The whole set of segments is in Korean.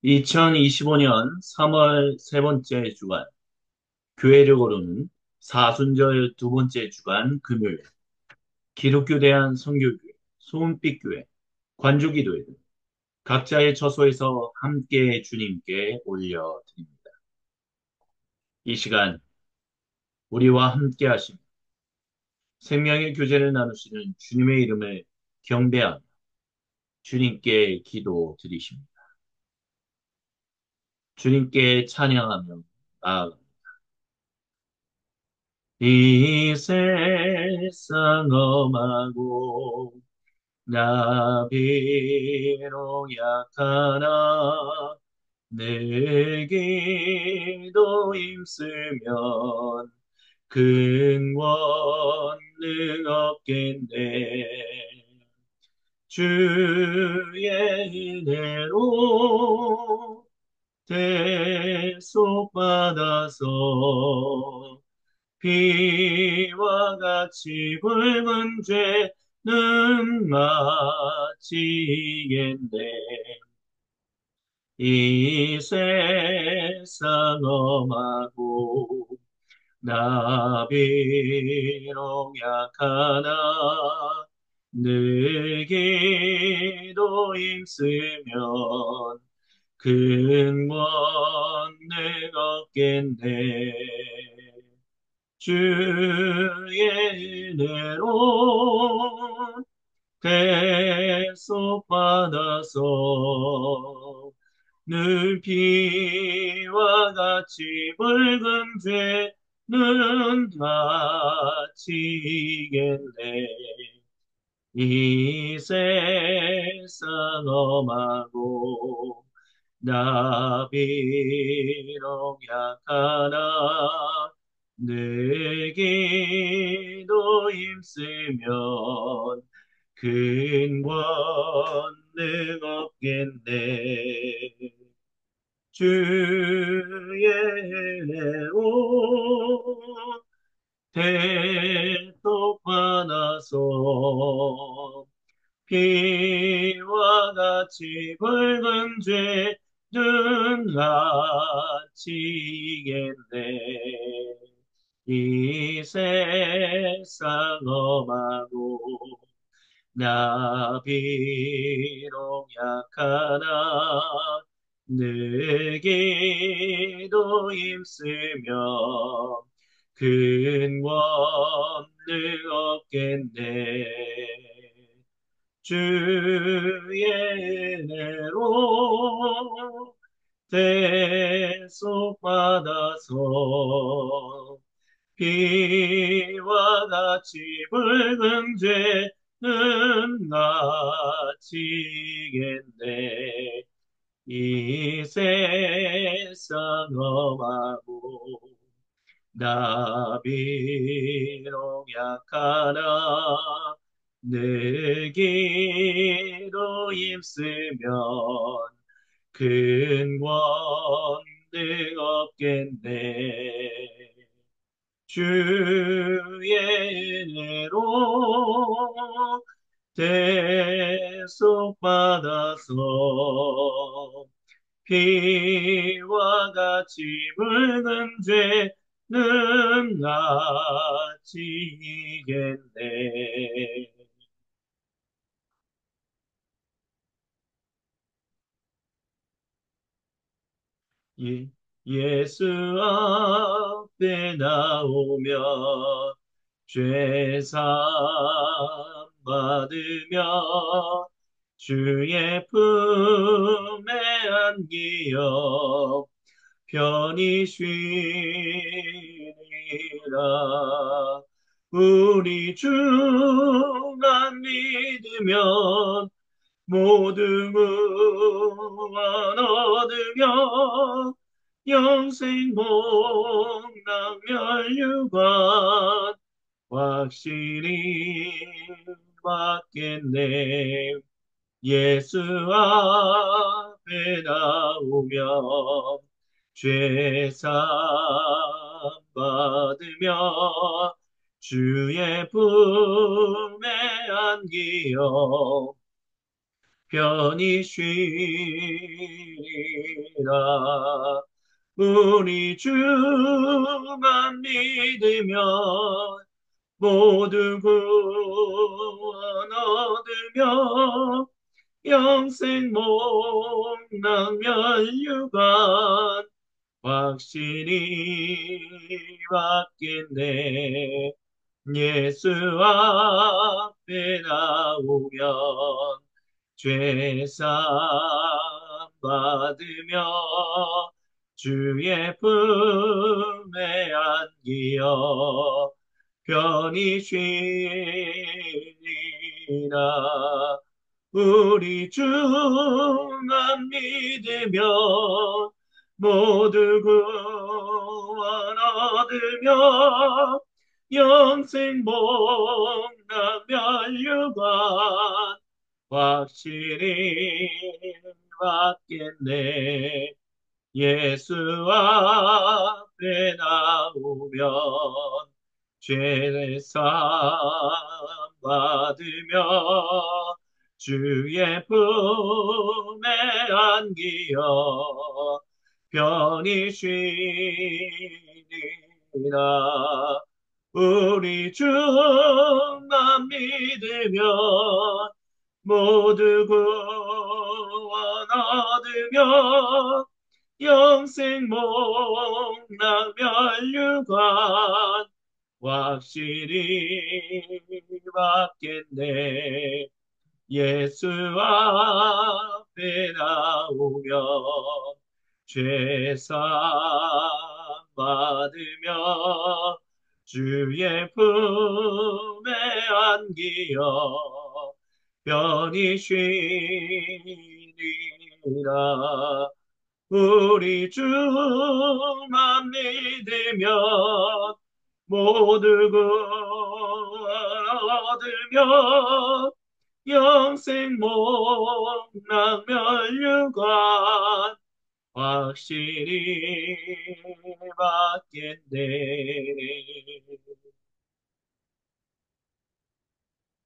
2025년 3월 세 번째 주간, 교회력으로는 사순절 두 번째 주간 금요일, 기독교 대한 선교교회, 소은빛교회, 관주기도회 등 각자의 처소에서 함께 주님께 올려드립니다. 이 시간 우리와 함께 하심, 생명의 교제를 나누시는 주님의 이름을 경배하며 주님께 기도 드리십니다. 주님께 찬양하며 나아갑니다. 이 세상 엄하고 나비로 약하나 내 기도 힘쓰면 근원능 없겠네. 주의 은혜로 대속받아서 비와 같이 붉은 죄는 마치겠네. 이 세상 엄하고 나비록 약하나 늘 기도 힘쓰면 근원을 얻겠네. 주의 은혜로 대속받아서 늘 비와 같이 붉은 죄는 마치겠네. 이 세상 엄하고 나비록 약하나 늘 기도 힘쓰면 근원능 없겠네. 주의 은혜로 대속받아서 피와 같이 붉은 죄는 마치겠네. 이 세상 엄하고 나비록 약하나 늘 기도 힘쓰며 근원을 얻겠네. 주의 은혜로 대속받아서 피와 같이 붉은 죄는 마치겠네. 이 세상 엄하고 나비록 약하나 늘 기도 힘쓰면 근원을 얻겠네. 주의 은혜로 대속받아서 피와 같이 붉은 죄는 마치겠네. 예, 예수 앞에 나오며 죄사 받으며 주의 품에 안기어 편히 쉬리라. 우리 주만 믿으면 모든 구원 얻으며 영생 복락 멸류관 확실히 받겠네. 예수 앞에 나오며 죄사 받으며 주의 품에 안기어 편히 쉬리라. 우리 주만 믿으면 모두 구원 얻으며 영생 목랑 면류관 확실히 받겠네. 예수 앞에 나오면 죄상 받으며 주의 품에 안기어 편히 쉬리라. 우리 주만 믿으면 모두 구원 얻으며 영생 복락 면류관 확실히 받겠네. 예수 앞에 나오면 죄상 받으며 주의 품에 안기어 편히 쉬리라. 우리 주만 믿으면 모두 구원 얻으며 영생 목락 면류관 확실히 받겠네. 예수 앞에 나오면 죄상 받으며 주의 품에 안기어 편히 쉬리라. 우리 주만 믿으면 모두 구원 얻으며 영생 목락 면류관 확실히 받겠네.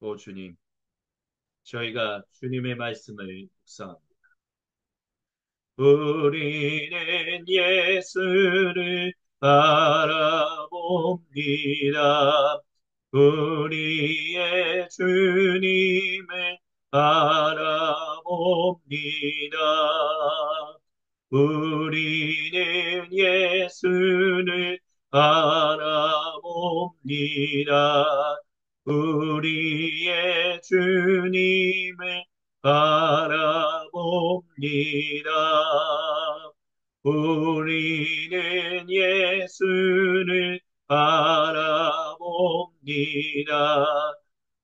오 주님, 저희가 주님의 말씀을 묵상합니다. 우리는 예수를 바라봅니다. 우리의 주님을 바라봅니다. 우리는 예수를 바라봅니다. 우리의 주님을 바라봅니다. 우리는 예수를 바라봅니다.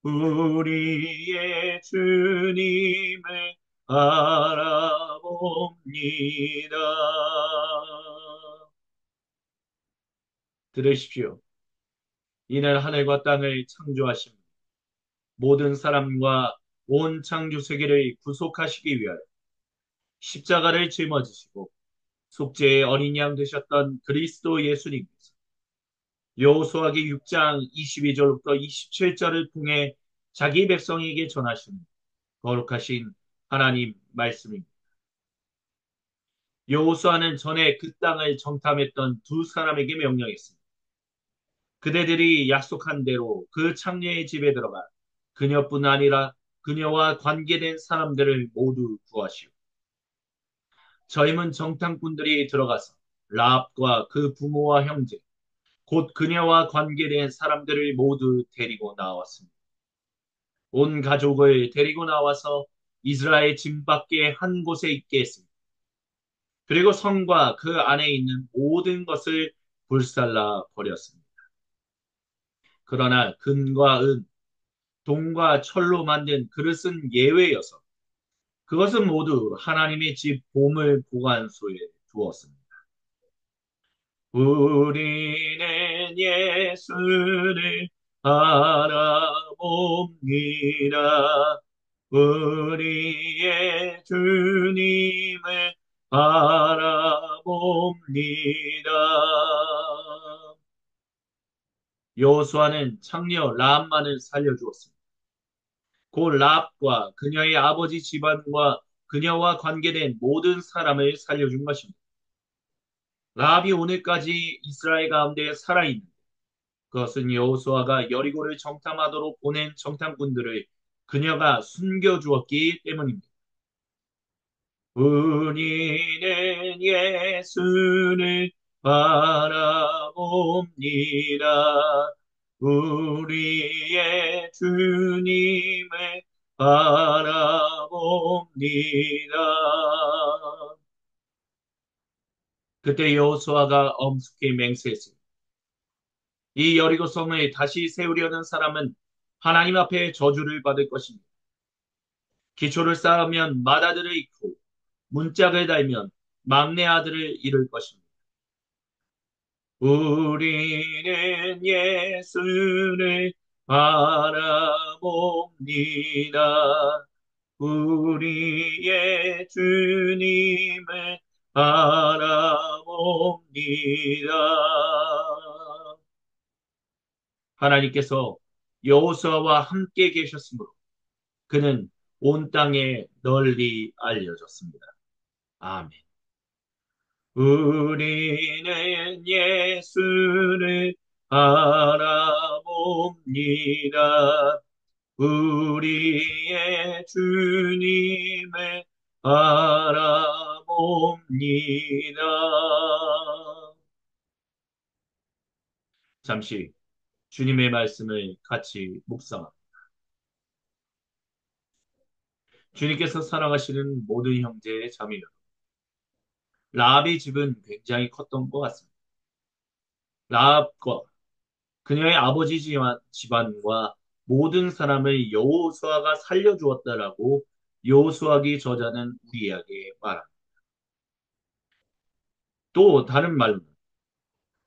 우리의 주님을 바라봅니다. 들으십시오. 이는 하늘과 땅을 창조하신 모든 사람과 온 창조 세계를 구속하시기 위하여 십자가를 짊어지시고 속죄의 어린 양 되셨던 그리스도 예수님께서 여호수아기 6장 22절부터 27절을 통해 자기 백성에게 전하시는 거룩하신 하나님 말씀입니다. 여호수아는 전에 그 땅을 정탐했던 두 사람에게 명령했습니다. 그대들이 약속한 대로 그 창녀의 집에 들어가 그녀뿐 아니라 그녀와 관계된 사람들을 모두 구하시오. 저임은 정탐꾼들이 들어가서 라합과 그 부모와 형제, 곧 그녀와 관계된 사람들을 모두 데리고 나왔습니다. 온 가족을 데리고 나와서 이스라엘 진 밖에 한 곳에 있게 했습니다. 그리고 성과 그 안에 있는 모든 것을 불살라 버렸습니다. 그러나 금과 은, 동과 철로 만든 그릇은 예외여서 그것은 모두 하나님의 집 보물 보관소에 두었습니다. 우리는 예수를 바라봅니다. 우리의 주님을 바라봅니다. 여호수아는 창녀 라합만을 살려주었습니다. 곧 랍과 그녀의 아버지 집안과 그녀와 관계된 모든 사람을 살려준 것입니다. 랍이 오늘까지 이스라엘 가운데 살아있는 그것은 여호수아가 여리고를 정탐하도록 보낸 정탐꾼들을 그녀가 숨겨주었기 때문입니다. 우리는 예수를 바라봅니다. 우리의 주님을 바라봅니다. 그때 여호수아가 엄숙히 맹세했습니다. 이 여리고 성을 다시 세우려는 사람은 하나님 앞에 저주를 받을 것입니다. 기초를 쌓으면 맏아들을 잃고 문짝을 달면 막내 아들을 잃을 것입니다. 우리는 예수를 바라봅니다. 우리의 주님을 바라봅니다. 하나님께서 여호수아와 함께 계셨으므로 그는 온 땅에 널리 알려졌습니다. 아멘. 우리는 예수를 바라봅니다. 우리의 주님을 바라봅니다. 잠시 주님의 말씀을 같이 묵상합니다. 주님께서 사랑하시는 모든 형제의 자매여, 라합의 집은 굉장히 컸던 것 같습니다. 라합과 그녀의 아버지 집안과 모든 사람을 여호수아가 살려주었다라고 여호수아기 저자는 우리에게 말합니다. 또 다른 말로는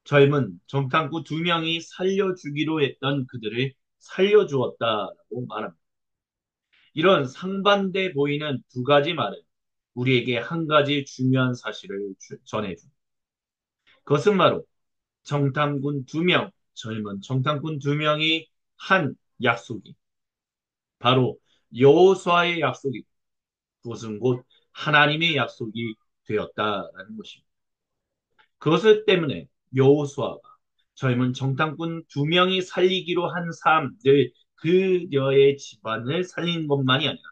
젊은 정탐꾼 두 명이 살려주기로 했던 그들을 살려주었다라고 말합니다. 이런 상반돼 보이는 두 가지 말은 우리에게 한 가지 중요한 사실을 전해줍니다. 그것은 바로 정탐꾼 두 명, 젊은 정탐꾼 두 명이 한 약속이 바로 여호수아의 약속이 그것은 곧 하나님의 약속이 되었다라는 것입니다. 그것을 때문에 여호수아가 젊은 정탐꾼 두 명이 살리기로 한 사람들 그녀의 집안을 살린 것만이 아니라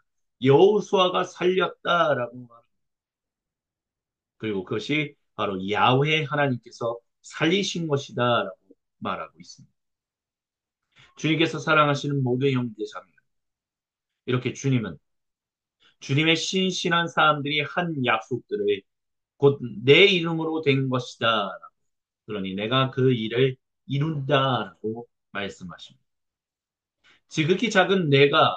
여호수아가 살렸다라고 말합니다. 그리고 그것이 바로 야훼 하나님께서 살리신 것이다라고 말하고 있습니다. 주님께서 사랑하시는 모든 형제자매 이렇게 주님의 신실한 사람들이 한 약속들을 곧 내 이름으로 된 것이다. 그러니 내가 그 일을 이룬다라고 말씀하십니다. 지극히 작은 내가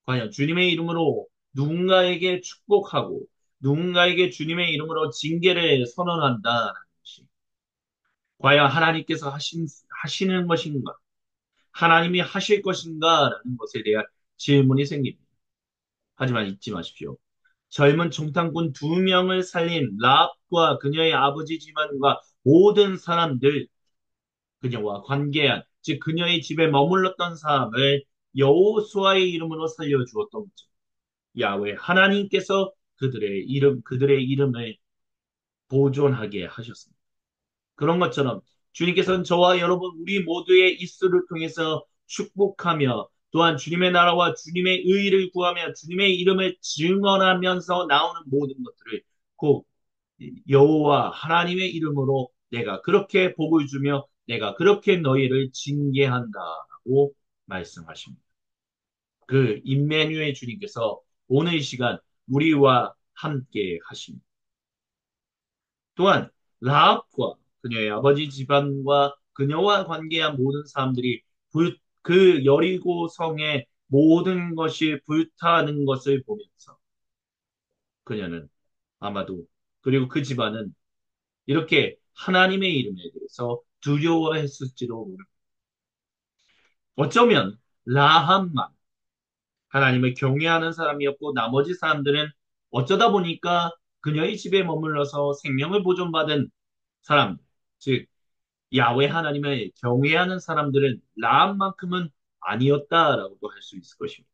과연 주님의 이름으로 누군가에게 축복하고 누군가에게 주님의 이름으로 징계를 선언한다라는 것이 과연 하나님께서 하시는 것인가? 하나님이 하실 것인가라는 것에 대한 질문이 생깁니다. 하지만 잊지 마십시오. 젊은 정탐꾼 두 명을 살린 랍과 그녀의 아버지 집안과 모든 사람들, 그녀와 관계한, 즉 그녀의 집에 머물렀던 사람을 여호수아의 이름으로 살려주었던 거죠. 야훼 하나님께서 그들의 이름을 보존하게 하셨습니다. 그런 것처럼 주님께서는 저와 여러분 우리 모두의 입술을 통해서 축복하며 또한 주님의 나라와 주님의 의를 구하며 주님의 이름을 증언하면서 나오는 모든 것들을 곧 여호와 하나님의 이름으로 내가 그렇게 복을 주며 내가 그렇게 너희를 징계한다고 말씀하십니다. 그 임마누엘 주님께서 오늘 이 시간 우리와 함께 하십니다. 또한 라합과 그녀의 아버지 집안과 그녀와 관계한 모든 사람들이 그 여리고 성의 모든 것이 불타는 것을 보면서 그녀는 아마도 그리고 그 집안은 이렇게 하나님의 이름에 대해서 두려워했을지도 모릅니다. 어쩌면 라합만 하나님을 경외하는 사람이었고 나머지 사람들은 어쩌다 보니까 그녀의 집에 머물러서 생명을 보존받은 사람, 즉 야훼 하나님을 경외하는 사람들은 라합만큼은 아니었다라고도 할 수 있을 것입니다.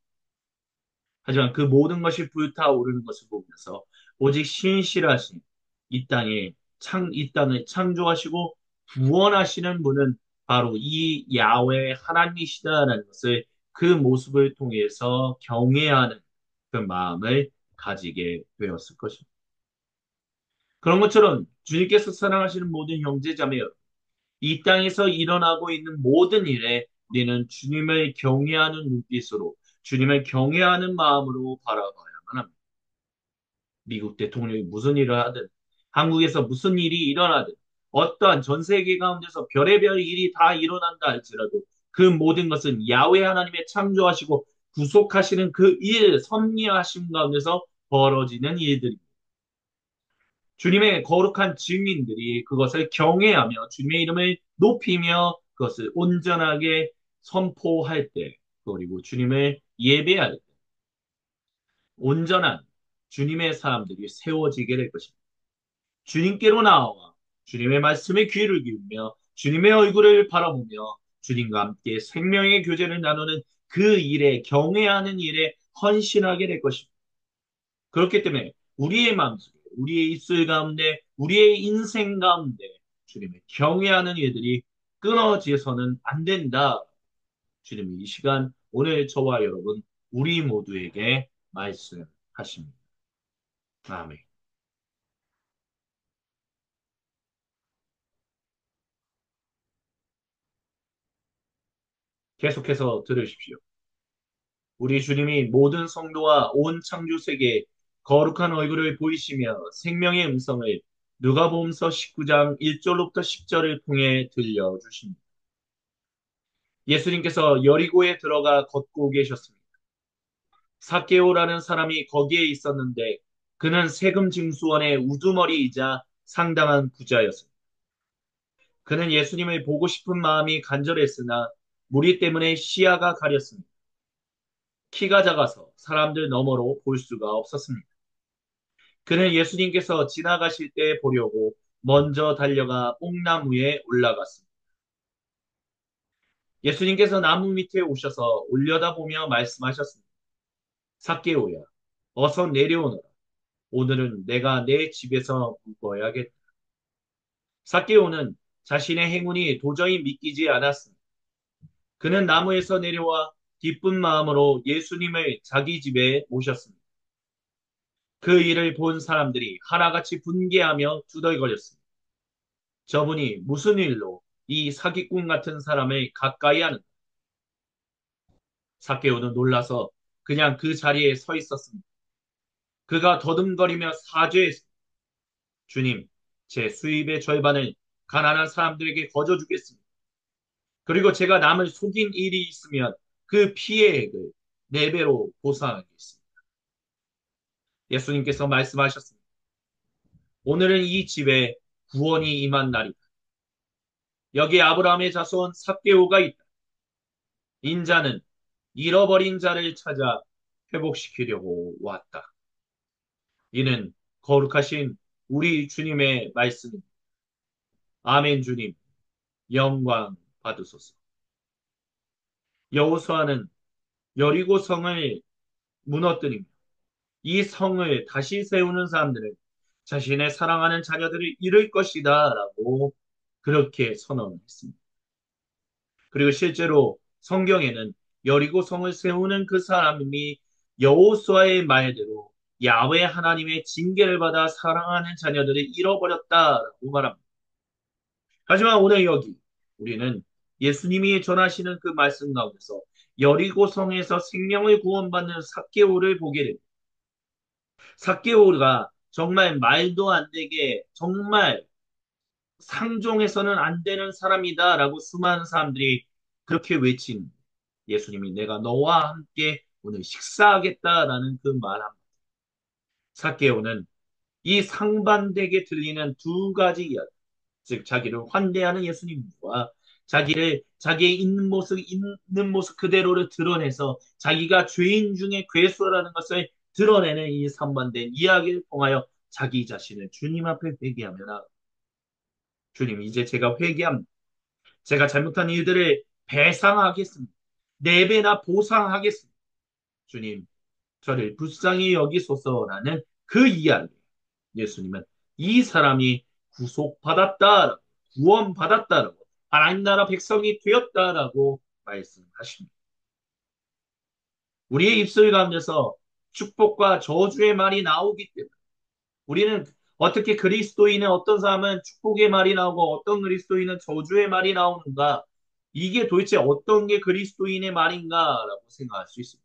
하지만 그 모든 것이 불타오르는 것을 보면서 오직 신실하신 이 땅을 창조하시고 구원하시는 분은 바로 이 야훼 하나님이시다라는 것을 그 모습을 통해서 경외하는 그 마음을 가지게 되었을 것입니다. 그런 것처럼 주님께서 사랑하시는 모든 형제자매 여러분, 이 땅에서 일어나고 있는 모든 일에 우리는 주님을 경외하는 눈빛으로, 주님을 경외하는 마음으로 바라봐야만 합니다. 미국 대통령이 무슨 일을 하든, 한국에서 무슨 일이 일어나든, 어떠한 전 세계 가운데서 별의별 일이 다 일어난다 할지라도 그 모든 것은 야훼 하나님의 창조하시고 구속하시는 그 일, 섭리하심 가운데서 벌어지는 일들입니다. 주님의 거룩한 증인들이 그것을 경외하며 주님의 이름을 높이며 그것을 온전하게 선포할 때, 그리고 주님을 예배할 때, 온전한 주님의 사람들이 세워지게 될 것입니다. 주님께로 나와 주님의 말씀에 귀를 기울이며 주님의 얼굴을 바라보며 주님과 함께 생명의 교제를 나누는 그 일에, 경외하는 일에 헌신하게 될 것입니다. 그렇기 때문에 우리의 마음속에, 우리의 입술 가운데, 우리의 인생 가운데 주님을 경외하는 일들이 끊어져서는 안 된다. 주님이 이 시간 오늘 저와 여러분 우리 모두에게 말씀하십니다. 아멘. 계속해서 들으십시오. 우리 주님이 모든 성도와 온 창조 세계에 거룩한 얼굴을 보이시며 생명의 음성을 누가복음서 19장 1절로부터 10절을 통해 들려주십니다. 예수님께서 여리고에 들어가 걷고 계셨습니다. 삭개오라는 사람이 거기에 있었는데 그는 세금 징수원의 우두머리이자 상당한 부자였습니다. 그는 예수님을 보고 싶은 마음이 간절했으나 무리 때문에 시야가 가렸습니다. 키가 작아서 사람들 너머로 볼 수가 없었습니다. 그는 예수님께서 지나가실 때 보려고 먼저 달려가 뽕나무에 올라갔습니다. 예수님께서 나무 밑에 오셔서 올려다보며 말씀하셨습니다. 삭개오야, 어서 내려오너라. 오늘은 내가 내 집에서 묵어야겠다. 삭개오는 자신의 행운이 도저히 믿기지 않았습니다. 그는 나무에서 내려와 기쁜 마음으로 예수님을 자기 집에 모셨습니다. 그 일을 본 사람들이 하나같이 분개하며 두덜거렸습니다. 저분이 무슨 일로 이 사기꾼 같은 사람을 가까이 하는 삭개오는 놀라서 그냥 그 자리에 서 있었습니다. 그가 더듬거리며 사죄했습니다. 주님, 제 수입의 절반을 가난한 사람들에게 거저 주겠습니다. 그리고 제가 남을 속인 일이 있으면 그 피해액을 네 배로 보상하겠습니다. 예수님께서 말씀하셨습니다. 오늘은 이 집에 구원이 임한 날이다. 여기 아브라함의 자손 삭개오가 있다. 인자는 잃어버린 자를 찾아 회복시키려고 왔다. 이는 거룩하신 우리 주님의 말씀입니다. 아멘 주님, 영광 받으소서. 여호수아는 여리고 성을 무너뜨리며 이 성을 다시 세우는 사람들은 자신의 사랑하는 자녀들을 잃을 것이다 라고 그렇게 선언했습니다. 그리고 실제로 성경에는 여리고 성을 세우는 그 사람이 여호수아의 말대로 야훼 하나님의 징계를 받아 사랑하는 자녀들을 잃어버렸다라고 말합니다. 하지만 오늘 여기 우리는 예수님이 전하시는 그 말씀 가운데서 여리고 성에서 생명을 구원받는 삭개오를 보게 됩니다. 삭개오가 정말 말도 안 되게 정말 상종해서는 안 되는 사람이다라고 수많은 사람들이 그렇게 외친 예수님이 내가 너와 함께 오늘 식사하겠다라는 그 말함. 삭개오는 이 상반되게 들리는 두 가지 이야기, 즉 자기를 환대하는 예수님과 자기의 있는 모습 그대로를 드러내서 자기가 죄인 중에 괴수라는 것을 드러내는 이 상반된 이야기를 통하여 자기 자신을 주님 앞에 회개하며 주님 이제 제가 회개합니다. 제가 잘못한 일들을 배상하겠습니다. 네 배나 보상하겠습니다. 주님, 저를 불쌍히 여기소서라는 그 이야기. 예수님은 이 사람이 구속받았다라고, 구원받았다라고, 하나님 나라 백성이 되었다라고 말씀하십니다. 우리의 입술 가운데서 축복과 저주의 말이 나오기 때문에 우리는 어떻게 그리스도인의 어떤 사람은 축복의 말이 나오고 어떤 그리스도인은 저주의 말이 나오는가? 이게 도대체 어떤 게 그리스도인의 말인가라고 생각할 수 있습니다.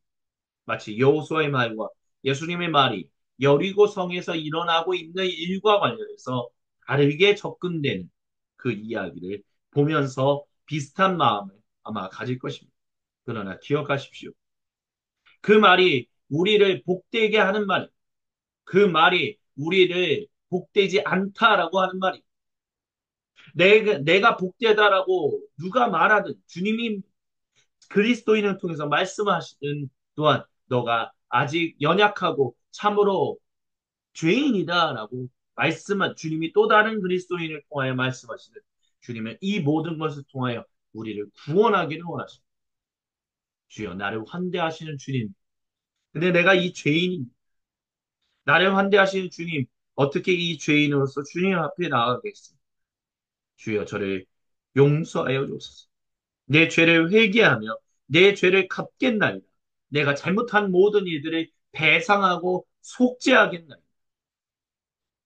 마치 여호수아의 말과 예수님의 말이 여리고 성에서 일어나고 있는 일과 관련해서 다르게 접근되는 그 이야기를 보면서 비슷한 마음을 아마 가질 것입니다. 그러나 기억하십시오. 그 말이 우리를 복되게 하는 말이, 그 말이 우리를 복되지 않다라고 하는 말이, 내가 복되다라고 누가 말하든 주님이 그리스도인을 통해서 말씀하시는 또한 너가 아직 연약하고 참으로 죄인이다라고 말씀한 주님이 또 다른 그리스도인을 통하여 말씀하시는 주님은 이 모든 것을 통하여 우리를 구원하기를 원하십니다. 주여 나를 환대하시는 주님. 근데 내가 이 죄인, 나를 환대하시는 주님, 어떻게 이 죄인으로서 주님 앞에 나아가겠습니까? 주여 저를 용서하여 주옵소서. 내 죄를 회개하며 내 죄를 갚겠나이다. 내가 잘못한 모든 일들을 배상하고 속죄하겠나이다.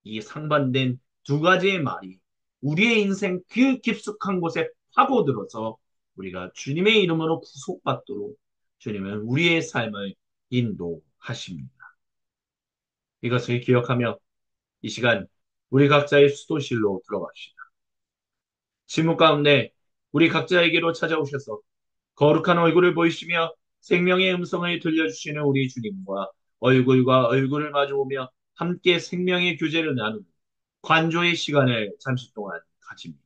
이 상반된 두 가지의 말이 우리의 인생 그 깊숙한 곳에 파고들어서 우리가 주님의 이름으로 구속받도록 주님은 우리의 삶을 인도하십니다. 이것을 기억하며 이 시간 우리 각자의 수도실로 들어갑시다. 침묵 가운데 우리 각자에게로 찾아오셔서 거룩한 얼굴을 보이시며 생명의 음성을 들려주시는 우리 주님과 얼굴과 얼굴을 마주보며 함께 생명의 교제를 나누는 관조의 시간을 잠시 동안 가집니다.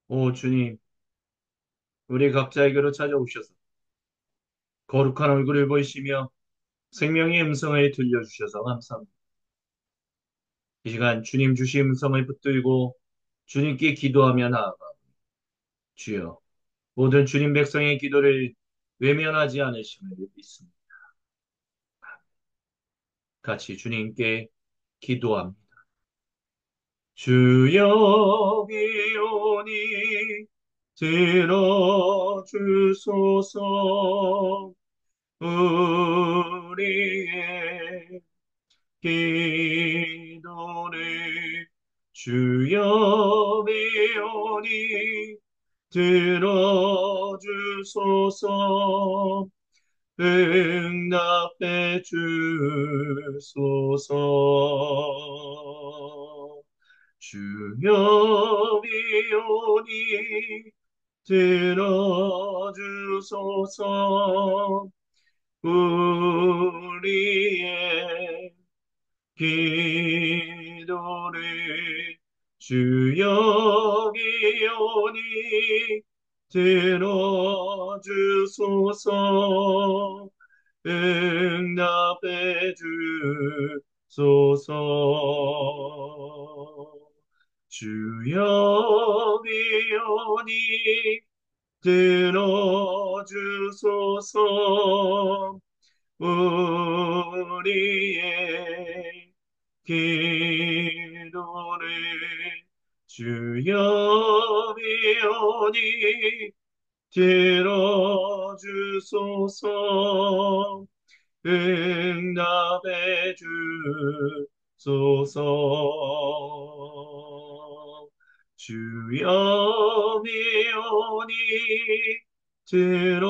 오 주님, 우리 각자에게로 찾아오셔서 거룩한 얼굴을 보이시며 생명의 음성을 들려주셔서 감사합니다. 이 시간 주님 주신 음성을 붙들고 주님께 기도하며 나아가 주여 모든 주님 백성의 기도를 외면하지 않으심을 믿습니다. 같이 주님께 기도합니다. 주여 비오니 들어주소서. 우리의 기도를 주여 비오니 들어주소서. 응답해 주소서. 주여 비오니 들어주소서. 우리의 기도를 주여 기온이 들어주소서. 응답해 주소서. 주여 기온이 들어주소서. 우리의 기도를 주여 비오니 들어주소서. 응답해 주소서. 주여 비오니 들어주소서.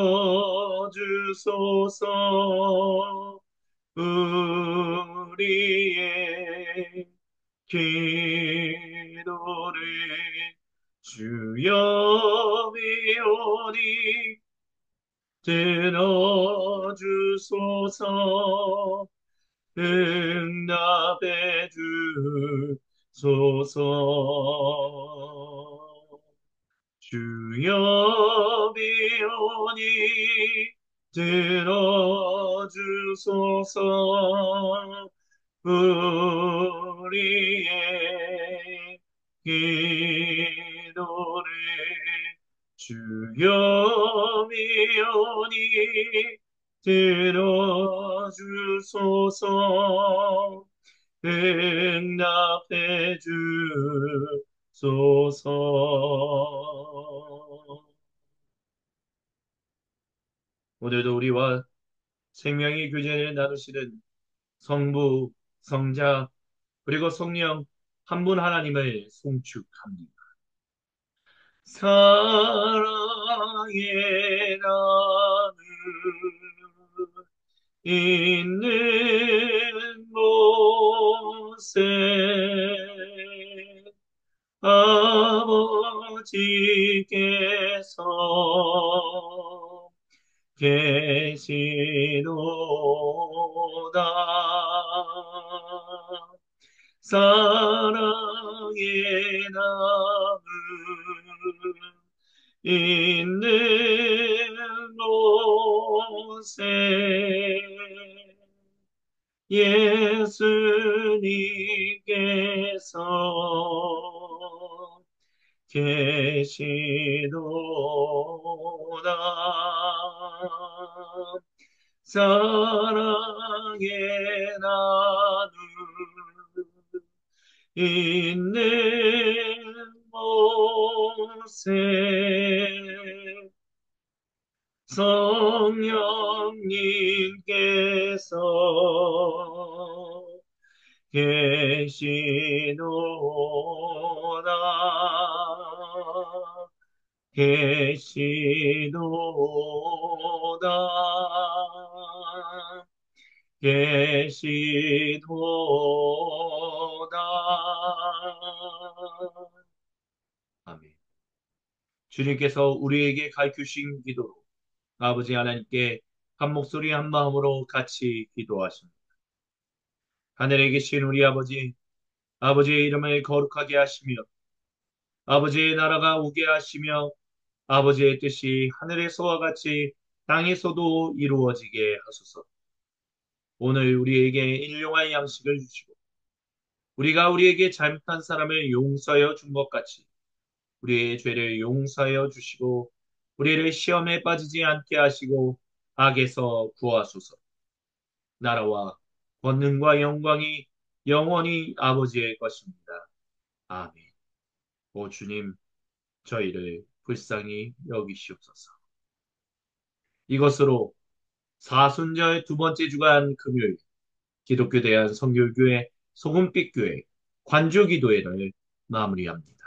우리의 기도를 주여 비오니 들어주소서. 응답해 주소서. 주여 비오니 들어주소서. 우리의 기도를 주여 미오니 들어주소서. 응답해 주소서. 오늘도 우리와 생명의 교제를 나누시는 성부, 성자, 그리고 성령 한 분 하나님을 송축합니다. 사랑의 나는 있는 곳에 아버지께서 계시도다. 사랑의 나무 있는 곳에 예수님께서 계시도다. 사랑의 나누 있는 곳에 성령님께서 계시도다. 계시도다. 계시도다. 아멘. 주님께서 우리에게 가르치신 기도로 아버지 하나님께 한 목소리 한 마음으로 같이 기도하십니다. 하늘에 계신 우리 아버지, 아버지의 이름을 거룩하게 하시며 아버지의 나라가 오게 하시며 아버지의 뜻이 하늘에서와 같이 땅에서도 이루어지게 하소서. 오늘 우리에게 일용할 양식을 주시고 우리가 우리에게 잘못한 사람을 용서하여 준 것 같이 우리의 죄를 용서하여 주시고 우리를 시험에 빠지지 않게 하시고 악에서 구하소서. 나라와 권능과 영광이 영원히 아버지의 것입니다. 아멘. 오 주님, 저희를 불쌍히 여기시옵소서. 이것으로 사순절 두 번째 주간 금요일 기독교 대한 선교교회 소금빛 교회 관주기도회를 마무리합니다.